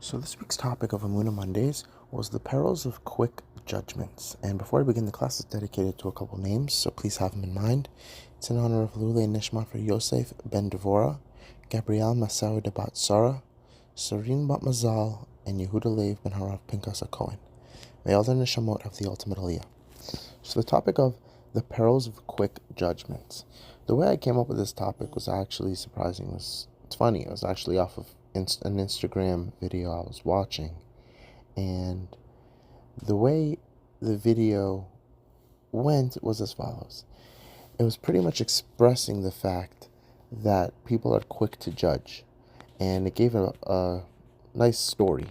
So this week's topic of Amuna Mondays was the perils of quick judgments. And before I begin, the class is dedicated to a couple names, so please have them in mind. It's in honor of Lule Nishma for Yosef ben Devora, Gabrielle Masawi de Bat Sarah, Serene Bat Mazal, and Yehuda Lev ben Harav Pinkas Cohen. May all their neshamot have the ultimate aliyah. So the topic of the perils of quick judgments. The way I came up with this topic was actually surprising. It's funny. It was actually off of an Instagram video I was watching, and the way the video went was as follows. It was pretty much expressing the fact that people are quick to judge, and it gave a nice story.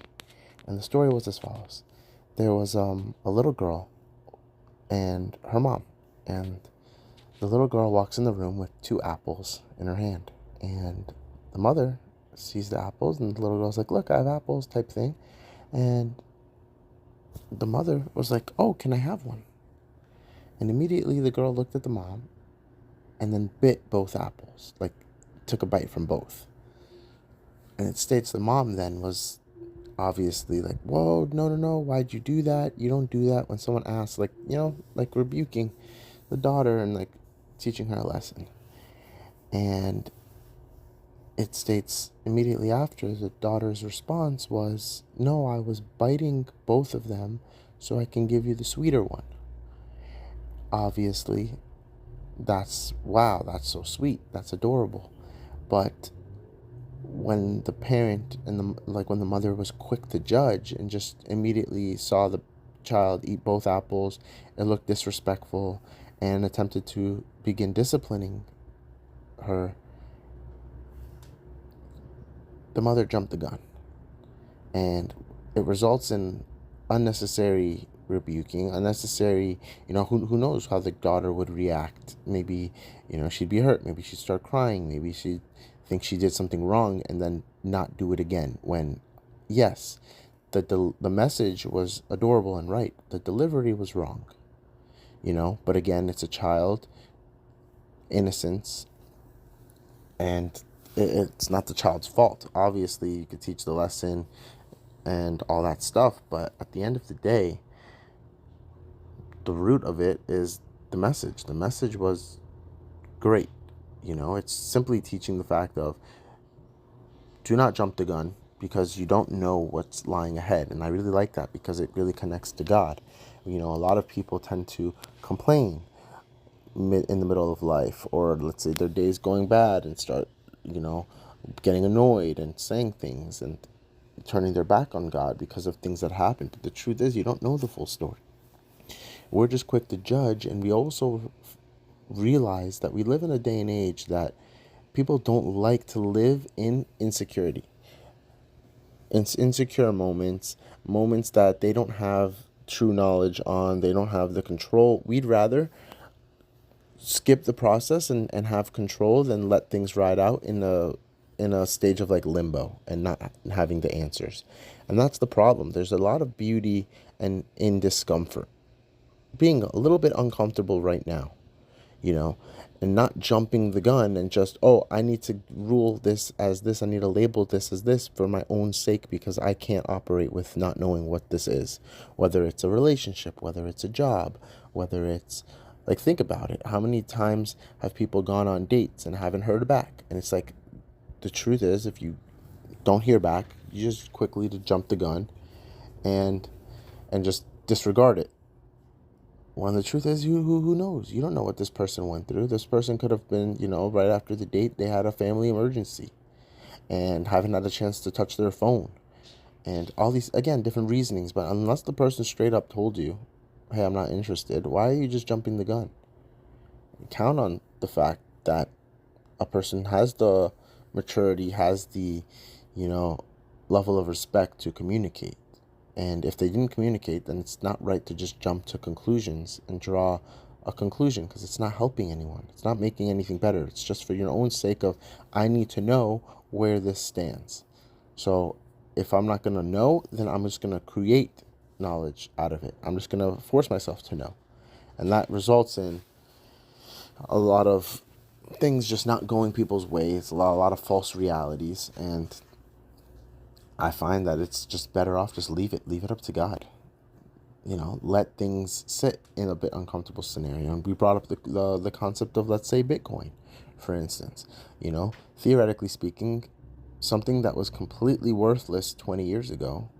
And the story was as follows. There was a little girl and her mom, and the little girl walks in the room with 2 apples in her hand, and the mother sees the apples, and the little girl's like, "Look, I have apples," type thing. And the mother was like, "Oh, can I have one?" And immediately the girl looked at the mom and then bit both apples, like took a bite from both. And it states the mom then was obviously like, "Whoa, no, why'd you do that? You don't do that." When someone asks, like, like rebuking the daughter and like teaching her a lesson. And it states immediately after, the daughter's response was, "No, I was biting both of them so I can give you the sweeter one." Obviously, that's so sweet, that's adorable. But when the parent and when the mother was quick to judge and just immediately saw the child eat both apples, it looked disrespectful, and attempted to begin disciplining her, the mother jumped the gun, and it results in unnecessary rebuking, unnecessary, who knows how the daughter would react. Maybe, she'd be hurt, maybe she'd start crying, maybe she'd think she did something wrong and then not do it again, when, yes, the message was adorable and right, the delivery was wrong, but again, it's a child, innocence, and it's not the child's fault. Obviously, you could teach the lesson and all that stuff, but at the end of the day, the root of it is the message. The message was great. It's simply teaching the fact of, do not jump the gun because you don't know what's lying ahead. And I really like that because it really connects to God. A lot of people tend to complain in the middle of life, or let's say their day's going bad, and start, getting annoyed and saying things and turning their back on God because of things that happen. But the truth is, you don't know the full story. We're just quick to judge, and we also realize that we live in a day and age that people don't like to live in insecurity. It's insecure moments that they don't have true knowledge on, they don't have the control. We'd rather skip the process and have control than let things ride out in a stage of like limbo and not having the answers. And that's the problem. There's a lot of beauty and in discomfort, being a little bit uncomfortable right now, and not jumping the gun and just, oh, I need to rule this as this, I need to label this as this for my own sake, because I can't operate with not knowing what this is, whether it's a relationship, whether it's a job, whether it's, like, think about it. How many times have people gone on dates and haven't heard back? And it's like, the truth is, if you don't hear back, you just quickly to jump the gun and just disregard it. When the truth is, who knows? You don't know what this person went through. This person could have been, right after the date, they had a family emergency and haven't had a chance to touch their phone. And all these, again, different reasonings. But unless the person straight up told you, "Hey, I'm not interested," why are you just jumping the gun? Count on the fact that a person has the maturity, has the, level of respect to communicate. And if they didn't communicate, then it's not right to just jump to conclusions and draw a conclusion, because it's not helping anyone. It's not making anything better. It's just for your own sake of, I need to know where this stands. So if I'm not going to know, then I'm just going to create knowledge out of it. I'm just going to force myself to know. And that results in a lot of things just not going people's way. It's a lot of false realities. And I find that it's just better off just leave it up to God. Let things sit in a bit uncomfortable scenario. And we brought up the concept of, let's say, Bitcoin, for instance. Theoretically speaking, something that was completely worthless 20 years ago,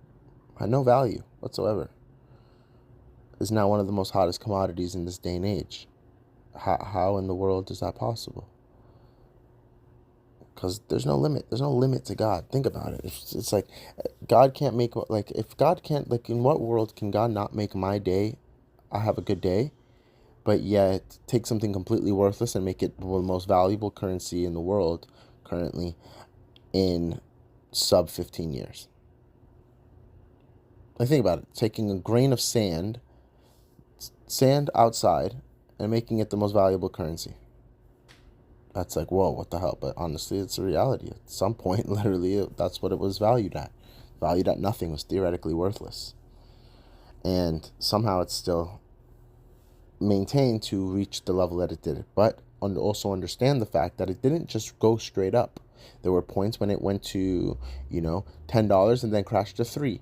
had no value whatsoever, is now one of the most hottest commodities in this day and age. How in the world is that possible? Because there's no limit. There's no limit to God. Think about it. It's like God can't make, like, if God can't, like, in what world can God not make my day, I have a good day, but yet take something completely worthless and make it the most valuable currency in the world currently in sub 15 years? Like, think about it. Taking a grain of sand outside, and making it the most valuable currency. That's like, whoa, what the hell? But honestly, it's a reality. At some point, literally, that's what it was valued at. Valued at nothing, was theoretically worthless. And somehow it's still maintained to reach the level that it did. But also understand the fact that it didn't just go straight up. There were points when it went to, $10 and then crashed to $3.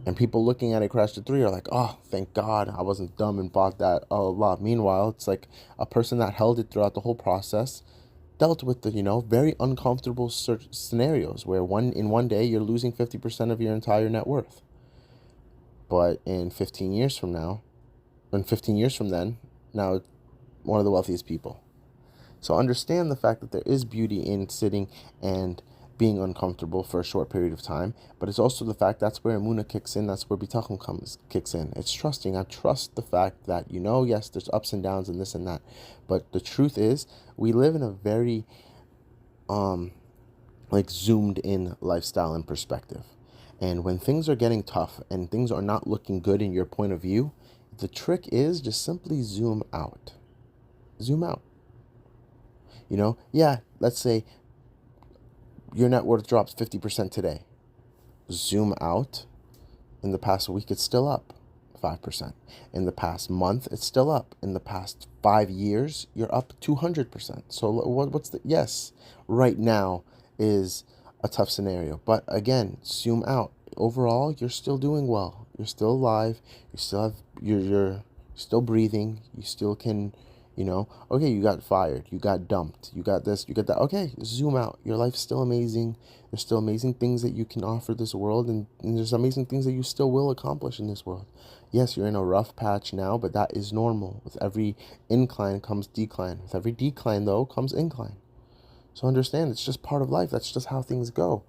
And people looking at it crash to $3 are like, oh, thank God I wasn't dumb and bought that. Oh, Allah. Meanwhile, it's like a person that held it throughout the whole process dealt with the, very uncomfortable scenarios where in one day you're losing 50% of your entire net worth. But in 15 years from then, now one of the wealthiest people. So understand the fact that there is beauty in sitting and being uncomfortable for a short period of time, but it's also the fact that's where Emunah kicks in, that's where Bitachon kicks in. It's trusting. I trust the fact that, yes, there's ups and downs and this and that, but the truth is, we live in a very, zoomed in lifestyle and perspective. And when things are getting tough and things are not looking good in your point of view, the trick is just simply zoom out. Zoom out. Let's say your net worth drops 50% today. Zoom out. In the past week, it's still up 5%. In the past month, it's still up. In the past 5 years, you're up 200%. So yes, right now is a tough scenario. But again, zoom out. Overall, you're still doing well. You're still alive. You're still breathing. You still can, okay, you got fired, you got dumped, you got this, you got that. Okay, zoom out. Your life's still amazing. There's still amazing things that you can offer this world, and there's amazing things that you still will accomplish in this world. Yes, you're in a rough patch now, but that is normal. With every incline comes decline. With every decline, though, comes incline. So understand, it's just part of life. That's just how things go.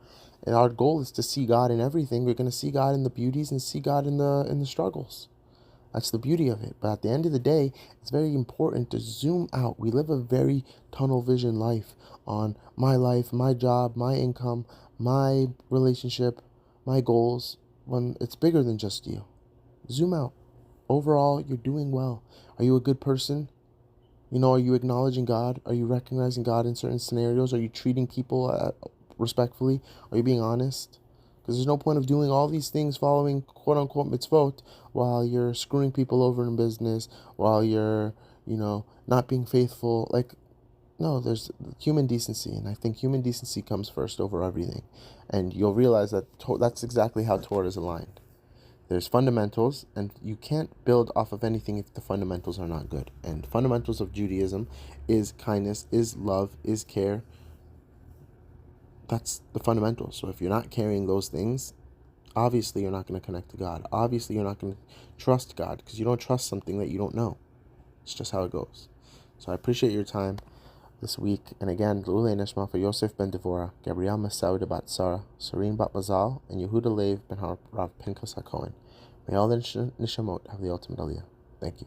And our goal is to see God in everything. We're going to see God in the beauties and see God in the struggles. That's the beauty of it. But at the end of the day, it's very important to zoom out. We live a very tunnel vision life on my life, my job, my income, my relationship, my goals, when it's bigger than just you. Zoom out. Overall, you're doing well. Are you a good person? Are you acknowledging God? Are you recognizing God in certain scenarios? Are you treating people respectfully? Are you being honest? Because there's no point of doing all these things, following quote-unquote mitzvot, while you're screwing people over in business, while you're, not being faithful. Like, no, there's human decency, and I think human decency comes first over everything. And you'll realize that that's exactly how Torah is aligned. There's fundamentals, and you can't build off of anything if the fundamentals are not good. And fundamentals of Judaism is kindness, is love, is care. That's the fundamentals. So if you're not carrying those things, obviously you're not going to connect to God. Obviously you're not going to trust God, because you don't trust something that you don't know. It's just how it goes. So I appreciate your time this week. And again, L'ulei Nishma for Yosef ben Devorah, Gabriel Masauda bat Sarah, Serene bat Mazal, and Yehuda Lev ben Rav Pinchas HaKohen. May all the Nishamot have the ultimate aliyah. Thank you.